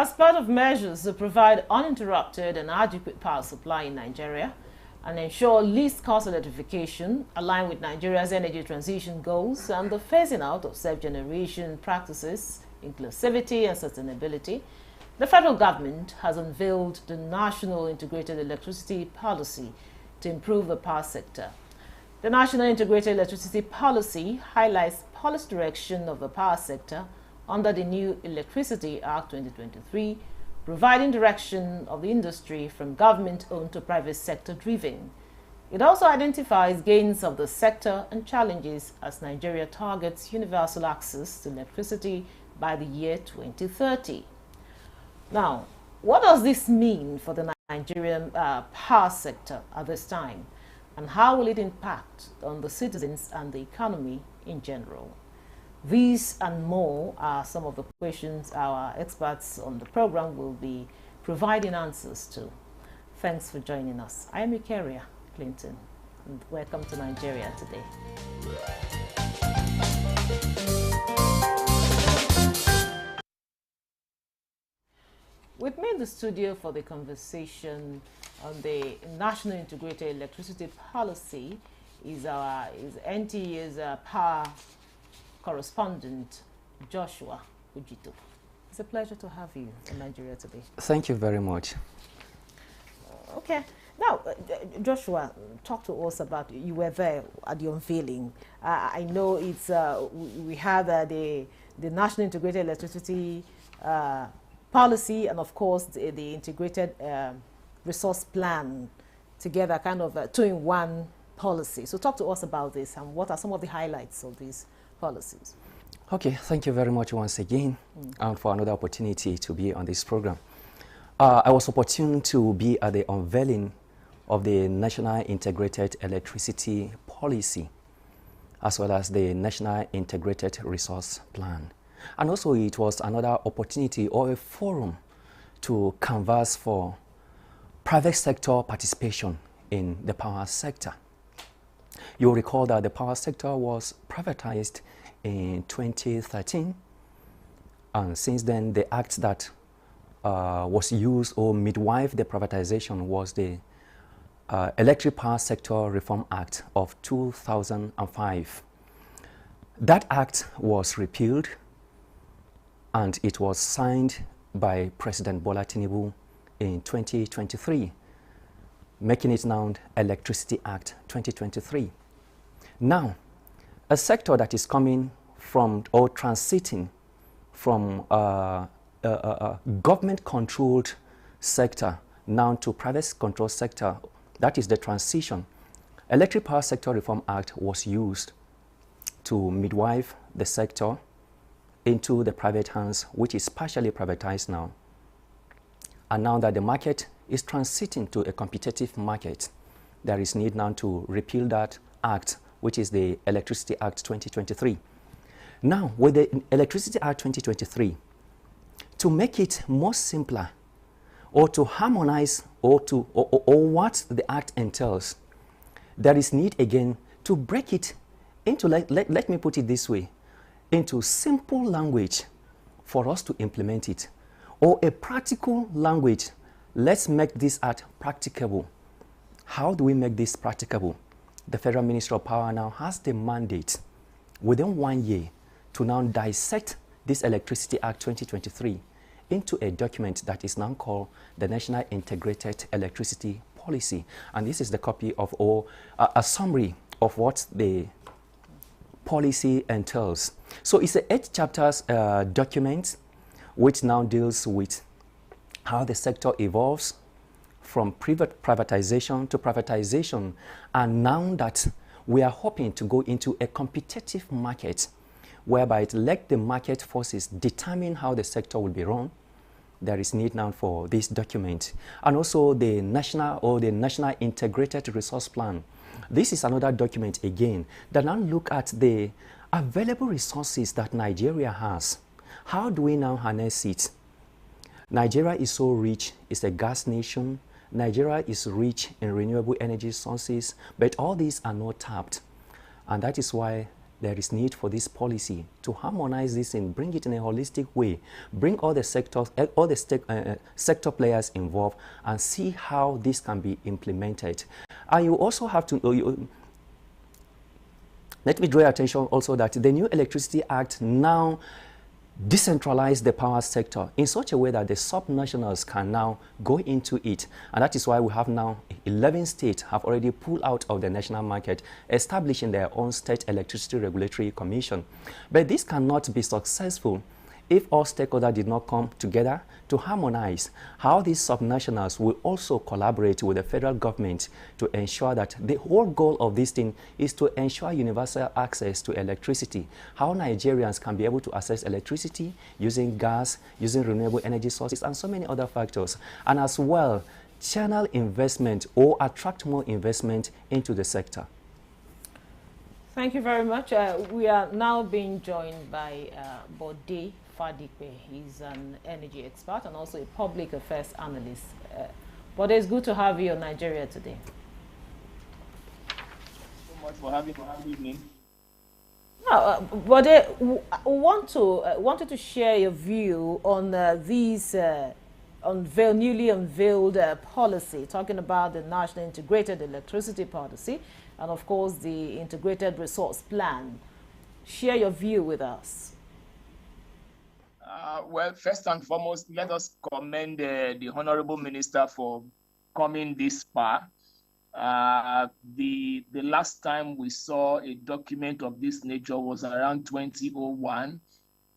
As part of measures to provide uninterrupted and adequate power supply in Nigeria and ensure least cost electrification aligned with Nigeria's energy transition goals and the phasing out of self-generation practices, inclusivity and sustainability, the federal government has unveiled the National Integrated Electricity Policy to improve the power sector. The National Integrated Electricity Policy highlights policy direction of the power sector under the new Electricity Act 2023, providing direction of the industry from government-owned to private sector-driven. It also identifies gains of the sector and challenges as Nigeria targets universal access to electricity by the year 2030. Now, what does this mean for the Nigerian power sector at this time, and how will it impact on the citizens and the economy in general? These and more are some of the questions our experts on the program will be providing answers to. Thanks for joining us. I am Eucharia Clinton, and welcome to Nigeria Today. With me in the studio for the conversation on the National Integrated Electricity Policy is NTE's power correspondent, Joshua Ujito. It's a pleasure to have you in Nigeria Today. Thank you very much. Okay. Now, Joshua, talk to us about, you were there at the unveiling. I know it's, we had the National Integrated Electricity Policy and, of course, the Integrated Resource Plan together, kind of a two-in-one policy. So talk to us about this and what are some of the highlights of these policies? Okay, thank you very much once again and for another opportunity to be on this program. I was opportune to be at the unveiling of the National Integrated Electricity Policy as well as the National Integrated Resource Plan. And also it was another opportunity or a forum to canvass for private sector participation in the power sector. You'll recall that the power sector was privatized in 2013, and since then the act that was used or midwife the privatization was the Electric Power Sector Reform Act of 2005. That act was repealed and it was signed by President Bola Tinubu in 2023, making it now Electricity Act 2023. Now, a sector that is coming from or transiting from a government-controlled sector now to private-controlled sector, that is the transition. Electric Power Sector Reform Act was used to midwife the sector into the private hands, which is partially privatized now. And now that the market is transiting to a competitive market, there is need now to repeal that act, which is the Electricity Act 2023. Now, with the Electricity Act 2023, to make it more simpler, or to harmonize, or what the act entails, there is need again to break it into, let me put it this way, into simple language for us to implement it, or a practical language. Let's make this act practicable. How do we make this practicable? The Federal Ministry of Power now has the mandate within 1 year to now dissect this Electricity Act 2023 into a document that is now called the National Integrated Electricity Policy. And this is the copy of a summary of what the policy entails. So it's an 8 chapters document which now deals with how the sector evolves from privatization to privatization, and now that we are hoping to go into a competitive market whereby it let the market forces determine how the sector will be run, there is need now for this document. And also the National Integrated Resource Plan. This is another document again that now look at the available resources that Nigeria has. How do we now harness it? Nigeria is so rich, it's a gas nation. Nigeria is rich in renewable energy sources, but all these are not tapped. And that is why there is need for this policy to harmonize this and bring it in a holistic way, bring all the sectors, all the sector players involved, and see how this can be implemented. And you also have to, let me draw your attention also that the new Electricity Act now decentralize the power sector in such a way that the subnationals can now go into it. And that is why we have now 11 states have already pulled out of the national market, establishing their own state electricity regulatory commission. But this cannot be successful if all stakeholders did not come together to harmonize how these subnationals will also collaborate with the federal government to ensure that the whole goal of this thing is to ensure universal access to electricity, how Nigerians can be able to access electricity using gas, using renewable energy sources, and so many other factors, and as well channel investment or attract more investment into the sector. Thank you very much. We are now being joined by Bode Fadikwe. He's an energy expert and also a public affairs analyst. Bode, it's good to have you in Nigeria today. Thank you so much for having me. Good evening. Bode, wanted to share your view on these newly unveiled policy, talking about the National Integrated Electricity Policy and, of course, the Integrated Resource Plan. Share your view with us. Well, first and foremost, let us commend the Honorable Minister for coming this far. The last time we saw a document of this nature was around 2001.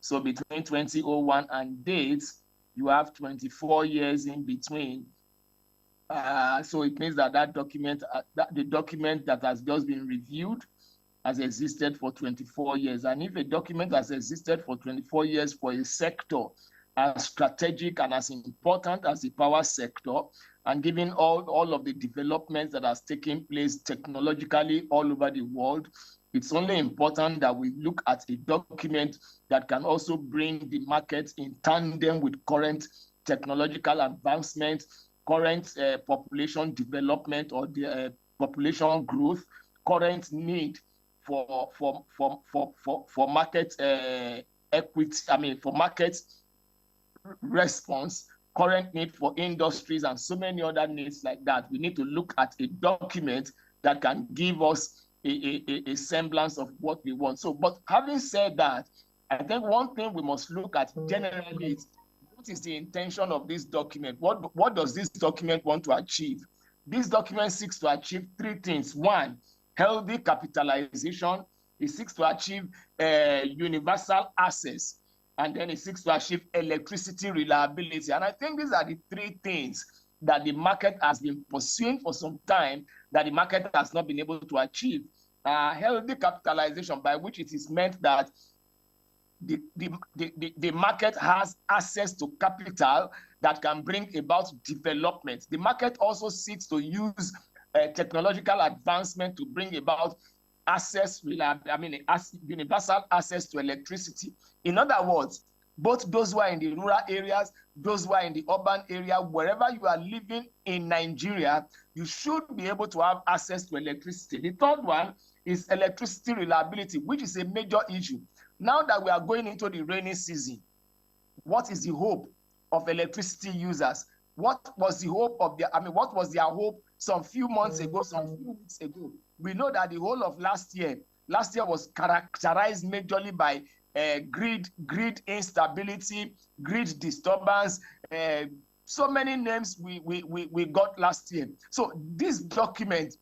So between 2001 and dates, you have 24 years in between. So it means that the document that has just been reviewed has existed for 24 years. And if a document has existed for 24 years for a sector as strategic and as important as the power sector, and given all of the developments that has taken place technologically all over the world, it's only important that we look at a document that can also bring the market in tandem with current technological advancement, current population development or the population growth, current need for market equity, for market response, current need for industries, and so many other needs like that. We need to look at a document that can give us a semblance of what we want. So, but having said that, I think one thing we must look at generally is what is the intention of this document? What does this document want to achieve? This document seeks to achieve three things. One, healthy capitalization. It seeks to achieve universal access. And then it seeks to achieve electricity reliability. And I think these are the three things that the market has been pursuing for some time that the market has not been able to achieve. Healthy capitalization, by which it is meant that the market has access to capital that can bring about development. The market also seeks to use technological advancement to bring about universal access to electricity. In other words, both those who are in the rural areas, those who are in the urban area, wherever you are living in Nigeria, you should be able to have access to electricity. The third one is electricity reliability, which is a major issue. Now that we are going into the rainy season, what is the hope of electricity users? What was the hope of what was their hope some few months ago, some few weeks ago? We know that the whole of last year was characterized majorly by grid instability, grid disturbance, so many names we got last year. So this document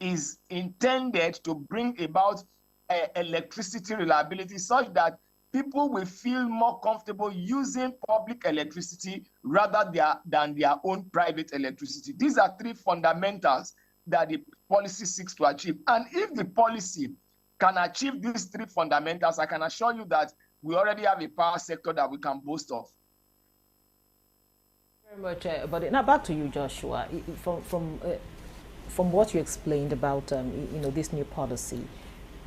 is intended to bring about electricity reliability such that people will feel more comfortable using public electricity rather than their own private electricity. These are three fundamentals that the policy seeks to achieve. And if the policy can achieve these three fundamentals, I can assure you that we already have a power sector that we can boast of. Very much, but now back to you, Joshua. From what you explained about this new policy,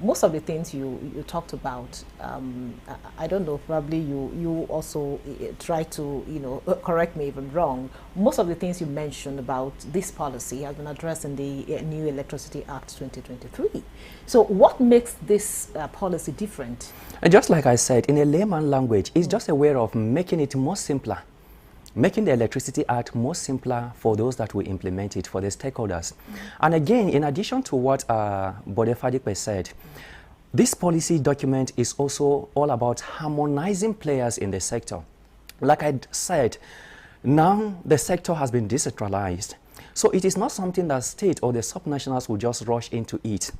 most of the things you talked about, I don't know, probably you also try to, correct me if I'm wrong. Most of the things you mentioned about this policy has been addressed in the new Electricity Act 2023. So what makes this policy different? And just like I said, in a layman language, it's just a way of making it more simpler, making the Electricity Act more simpler for those that will implement it, for the stakeholders. And again, in addition to what Bode Fadipe said, this policy document is also all about harmonizing players in the sector. Like I said, now the sector has been decentralized. So it is not something that state or the subnationals will just rush into it.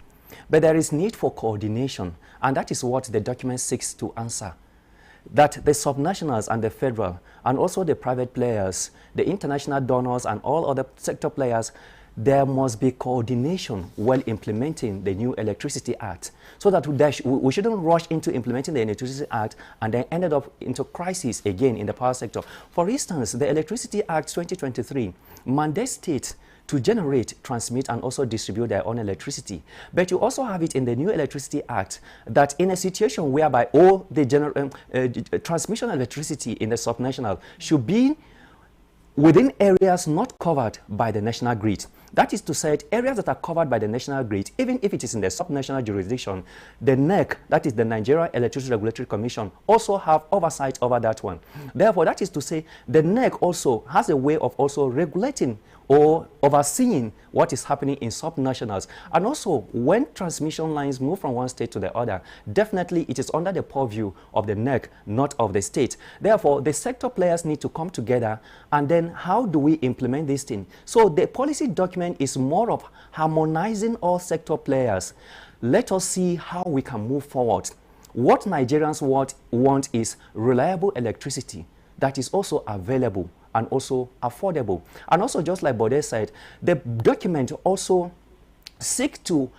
But there is need for coordination, and that is what the document seeks to answer. That the subnationals and the federal, and also the private players, the international donors and all other sector players, there must be coordination while implementing the new Electricity Act, so that we shouldn't rush into implementing the Electricity Act and then ended up into crisis again in the power sector. For instance, the Electricity Act 2023 mandates states to generate, transmit, and also distribute their own electricity. But you also have it in the new Electricity Act that in a situation whereby all the transmission electricity in the subnational should be within areas not covered by the national grid. That is to say, areas that are covered by the national grid, even if it is in the subnational jurisdiction, the NEC, that is the Nigeria Electricity Regulatory Commission, also have oversight over that one. Therefore, that is to say, the NEC also has a way of also regulating or overseeing what is happening in subnationals. And also, when transmission lines move from one state to the other, definitely it is under the purview of the NEC, not of the state. Therefore, the sector players need to come together, and then how do we implement this thing? So the policy document is more of harmonizing all sector players. Let us see how we can move forward. What Nigerians want is reliable electricity that is also available and also affordable. And also, just like Bode said, the document also seeks to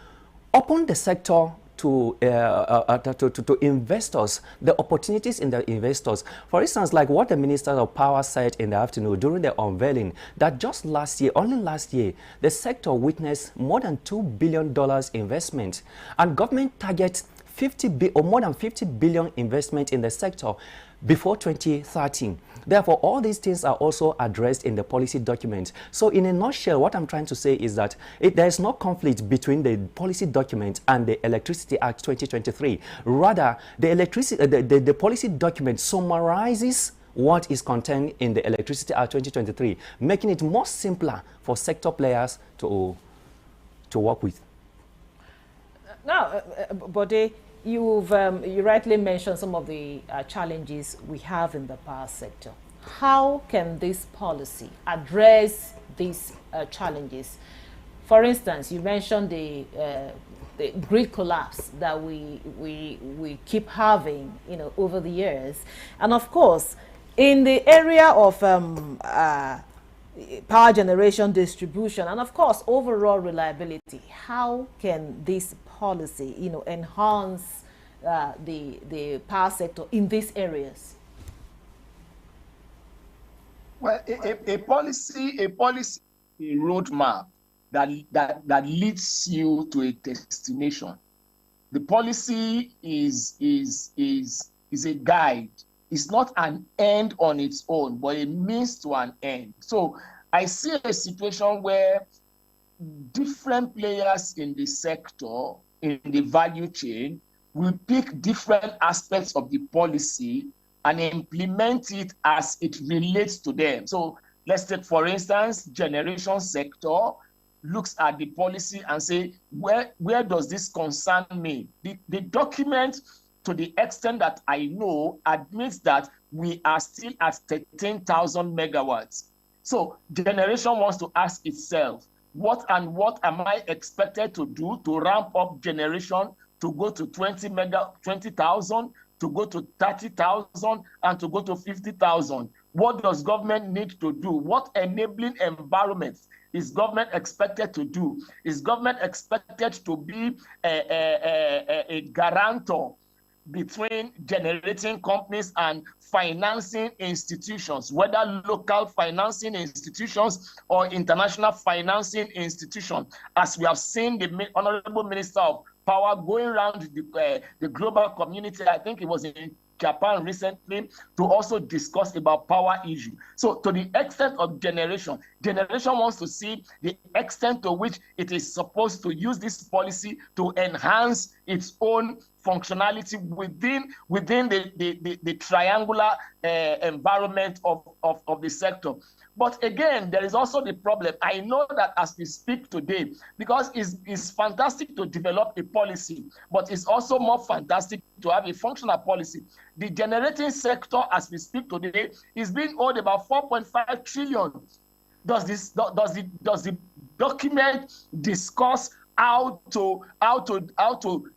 open the sector to investors, the opportunities in the investors. For instance, like what the Minister of Power said in the afternoon during the unveiling, that just last year, only last year, the sector witnessed more than $2 billion investment, and government targets more than 50 billion investment in the sector before 2013. Therefore, all these things are also addressed in the policy document. So in a nutshell, what I'm trying to say is that there is no conflict between the policy document and the Electricity Act 2023. Rather, the policy document summarizes what is contained in the Electricity Act 2023, making it more simpler for sector players to work with. Now, Bode, you rightly mentioned some of the challenges we have in the power sector. How can this policy address these challenges? For instance, you mentioned the grid collapse that we keep having, over the years, and of course, in the area of power generation, distribution, and of course overall reliability. How can this policy enhance the power sector in these areas? Well, a policy roadmap that leads you to a destination. The policy is a guide. It's not an end on its own, but a means to an end. So I see a situation where different players in the sector, in the value chain, will pick different aspects of the policy and implement it as it relates to them. So let's take, for instance, generation sector looks at the policy and say, where does this concern me? The document, to the extent that I know, admits that we are still at 13,000 megawatts. So generation wants to ask itself, what am I expected to do to ramp up generation to go to 20,000, to go to 30,000, and to go to 50,000? What does government need to do? What enabling environments is government expected to do? Is government expected to be a guarantor between generating companies and financing institutions, whether local financing institutions or international financing institutions? As we have seen the Honorable Minister of power, going around the global community. I think it was in Japan recently, to also discuss about power issue. So to the extent of generation wants to see the extent to which it is supposed to use this policy to enhance its own functionality within the triangular environment of the sector. But again, there is also the problem. I know that as we speak today, because it's fantastic to develop a policy, but it's also more fantastic to have a functional policy. The generating sector, as we speak today, is being owed about 4.5 trillion. Does the document discuss how to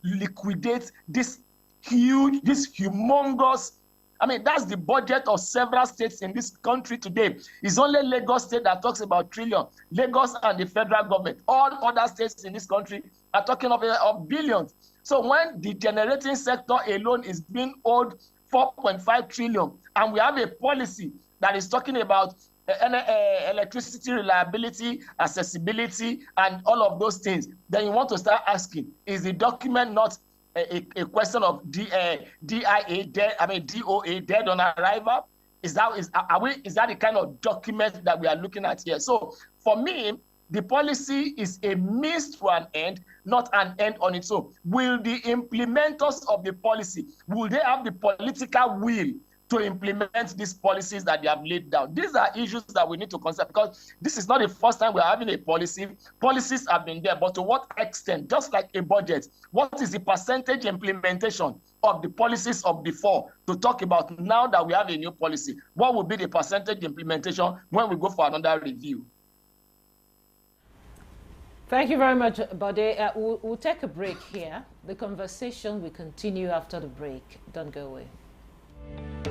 liquidate this humongous? I mean, that's the budget of several states in this country today. It's only Lagos State that talks about trillion. Lagos and the federal government. All other states in this country are talking of billions. So when the generating sector alone is being owed 4.5 trillion, and we have a policy that is talking about electricity reliability, accessibility, and all of those things, then you want to start asking, is the document not a question of DOA, dead on arrival? Is that the kind of document that we are looking at here? So for me, the policy is a means to an end, not an end on its own. Will the implementers of the policy, will they have the political will to implement these policies that they have laid down? These are issues that we need to consider, because this is not the first time we're having a policy. Policies have been there, but to what extent? Just like a budget, what is the percentage implementation of the policies of before to talk about now that we have a new policy? What will be the percentage implementation when we go for another review? Thank you very much, Bode. We'll take a break here. The conversation will continue after the break. Don't go away.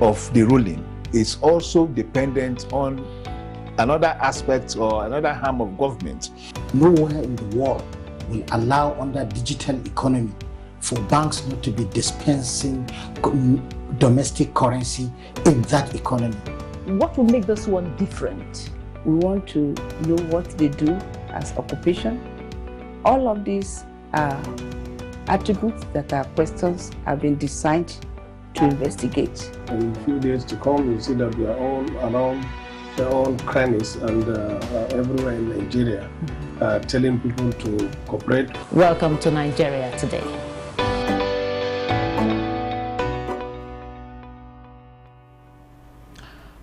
Of the ruling is also dependent on another aspect or another arm of government. Nowhere in the world will allow, under digital economy, for banks not to be dispensing domestic currency in that economy. What will make this one different? We want to know what they do as occupation. All of these are attributes that our questions have been designed to investigate. In a few days to come, you see that we are all around their own crannies and everywhere in Nigeria, telling people to cooperate. Welcome to Nigeria Today.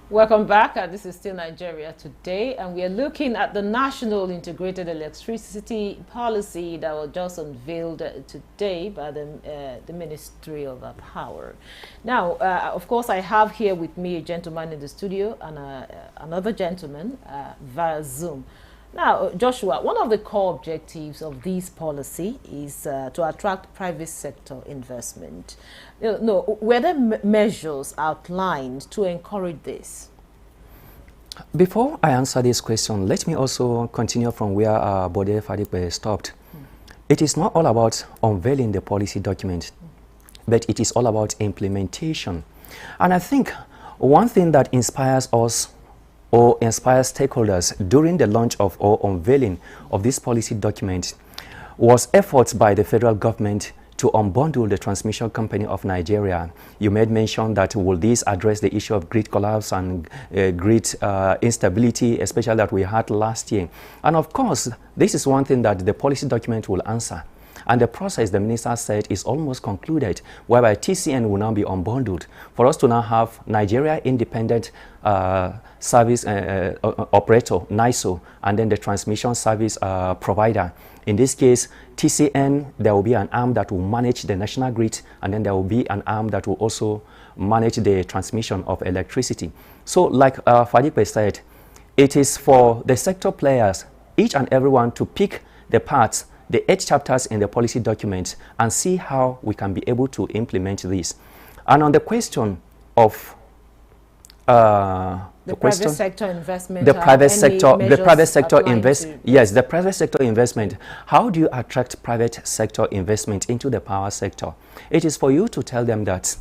Welcome back. This is still Nigeria Today, and we are looking at the National Integrated Electricity Policy that was just unveiled today by the Ministry of Power. Now, of course, I have here with me a gentleman in the studio and another gentleman via Zoom. Now, Joshua, one of the core objectives of this policy is to attract private sector investment. Were there measures outlined to encourage this? Before I answer this question, let me also continue from where Bode Fadipe stopped. It is not all about unveiling the policy document, but it is all about implementation. And I think one thing that inspires us or inspires stakeholders during the launch of or unveiling of this policy document was efforts by the federal government to unbundle the transmission company of Nigeria. You made mention that will this address the issue of grid collapse and grid instability, especially that we had last year. And of course, this is one thing that the policy document will answer. And the process, the minister said, is almost concluded, whereby TCN will now be unbundled for us to now have Nigeria Independent Service Operator, NISO, and then the transmission service provider. In this case, TCN, there will be an arm that will manage the national grid, and then there will be an arm that will also manage the transmission of electricity. So like Fadipe said, it is for the sector players, each and everyone, to pick the parts, the 8 chapters in the policy document, and see how we can be able to implement this. And on the question of the private sector investment, the private sector investment. How do you attract private sector investment into the power sector? It is for you to tell them that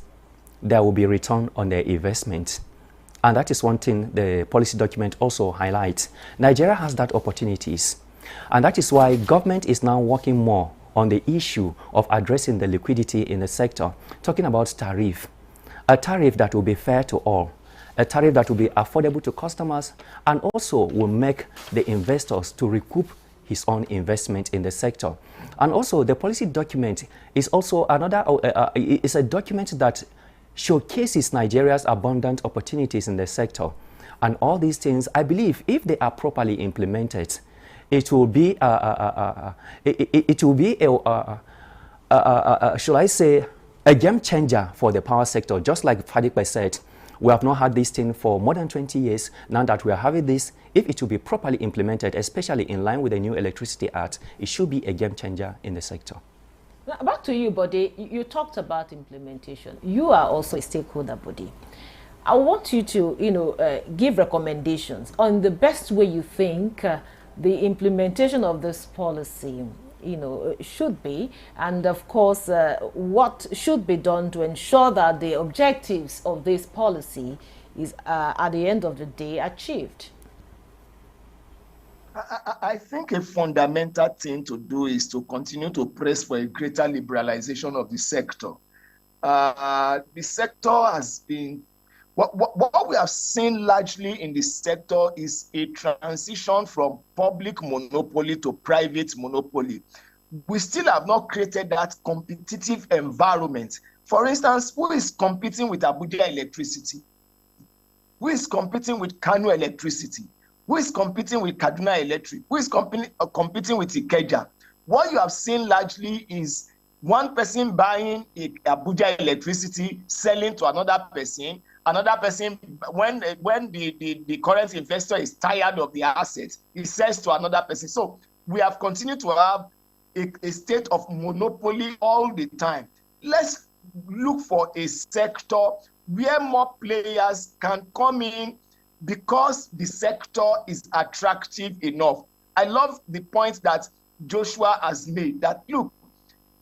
there will be return on their investment. And that is one thing the policy document also highlights. Nigeria has that opportunities. And that is why government is now working more on the issue of addressing the liquidity in the sector, talking about tariff. A tariff that will be fair to all, a tariff that will be affordable to customers, and also will make the investors to recoup his own investment in the sector. And also the policy document is also another, is a document that showcases Nigeria's abundant opportunities in the sector. And all these things, I believe, if they are properly implemented, it will be, should I say, a game changer for the power sector. Just like Fadikwe said, we have not had this thing for more than 20 years. Now that we are having this, if it will be properly implemented, especially in line with the new Electricity Act, it should be a game changer in the sector. Now, back to you, Bode. You talked about implementation. You are also a stakeholder body. I want you to, give recommendations on the best way you think the implementation of this policy, should be, and of course, what should be done to ensure that the objectives of this policy is, at the end of the day, achieved. I think a fundamental thing to do is to continue to press for a greater liberalization of the sector. The sector has been, what we have seen largely in the sector is a transition from public monopoly to private monopoly. We still have not created that competitive environment. For instance, who is competing with Abuja Electricity? Who is competing with Kano Electricity? Who is competing with Kaduna Electric? Who is competing with Ikeja? What you have seen largely is one person buying Abuja Electricity, selling to another person, when the current investor is tired of the assets, he sells to another person. So we have continued to have a state of monopoly all the time. Let's look for a sector where more players can come in because the sector is attractive enough. I love the point that Joshua has made, that look,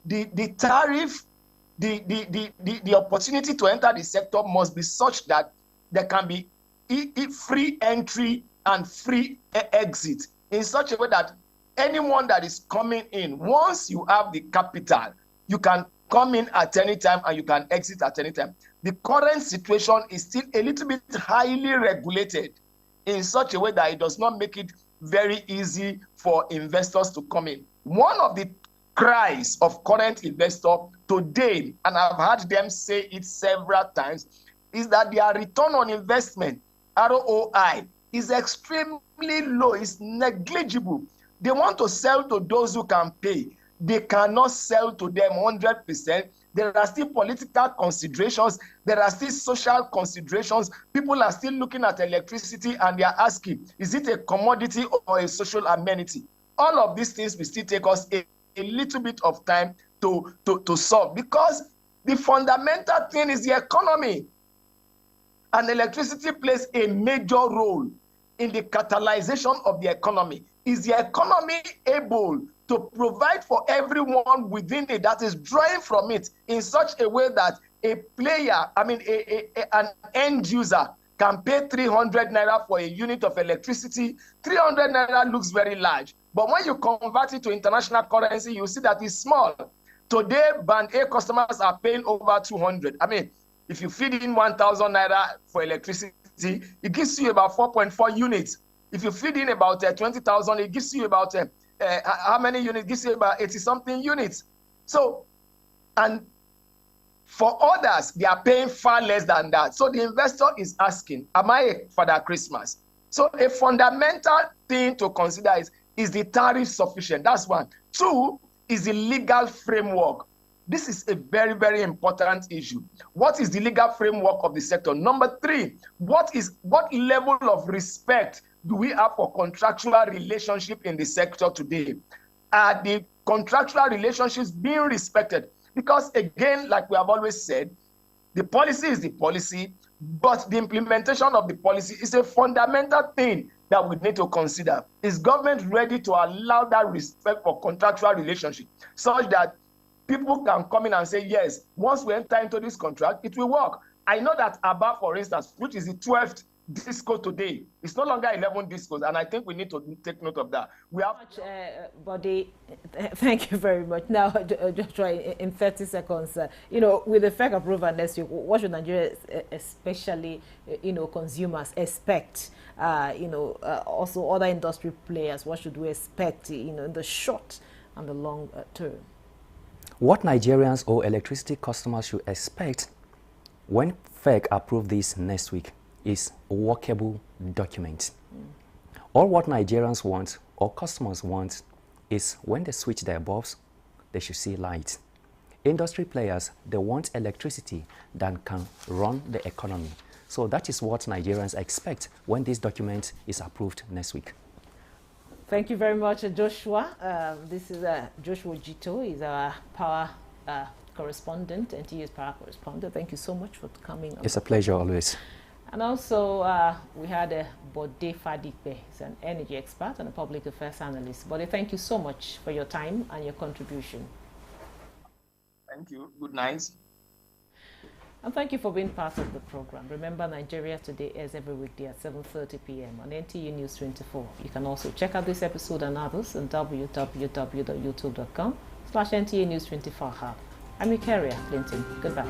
the tariff, the opportunity to enter the sector must be such that there can be free entry and free exit in such a way that anyone that is coming in, once you have the capital, you can come in at any time and you can exit at any time. The current situation is still a little bit highly regulated in such a way that it does not make it very easy for investors to come in. One of the cries of current investors today, and I've heard them say it several times, is that their return on investment, ROI, is extremely low, it's negligible. They want to sell to those who can pay. They cannot sell to them 100%. There are still political considerations. There are still social considerations. People are still looking at electricity and they are asking, is it a commodity or a social amenity? All of these things will still take us a little bit of time to solve, because the fundamental thing is the economy. And electricity plays a major role in the catalyzation of the economy. Is the economy able to provide for everyone within it that is drawing from it in such a way that a player, an end user can pay 300 naira for a unit of electricity? 300 naira looks very large, but when you convert it to international currency, you see that it's small. Today, Band A customers are paying over 200. If you feed in 1,000 naira for electricity, it gives you about 4.4 units. If you feed in about 20,000, it gives you about how many units? It gives you about 80-something units. So, and for others, they are paying far less than that. So the investor is asking, am I a Father Christmas? So a fundamental thing to consider is the tariff sufficient? That's one. Two, is the legal framework. This is a very, very important issue. What is the legal framework of the sector? Number three, what level of respect do we have for contractual relationship in the sector today? Are the contractual relationships being respected? Because again, like we have always said, the policy is the policy, but the implementation of the policy is a fundamental thing that we need to consider. Is government ready to allow that respect for contractual relationship such that people can come in and say, yes, once we enter into this contract, it will work? I know that ABBA, for instance, which is the 12th disco today. It's no longer 11 discos, and I think we need to take note of that. We have Body, thank you very much. Now, just try in 30 seconds. You know, with the FEC approval next week, what should Nigeria, especially consumers, expect? Also other industry players, what should we expect? In the short and the long term. What Nigerians or electricity customers should expect when FEC approve this next week is a workable document. All what Nigerians want or customers want is when they switch their bulbs, they should see light. Industry players, they want electricity that can run the economy. So that is what Nigerians expect when this document is approved next week. Thank you very much, Joshua. This is Joshua Jito. He's our power correspondent, NTA's power correspondent. Thank you so much for coming. It's a pleasure always. And also, we had Bode Fadipe. He's an energy expert and a public affairs analyst. Bode, thank you so much for your time and your contribution. Thank you. Good night. And thank you for being part of the program. Remember, Nigeria Today airs every weekday at 7:30 p.m. on NTU News 24. You can also check out this episode and others on www.youtube.com/NTA News 24 Hub. I'm Eukaria Clinton. Goodbye.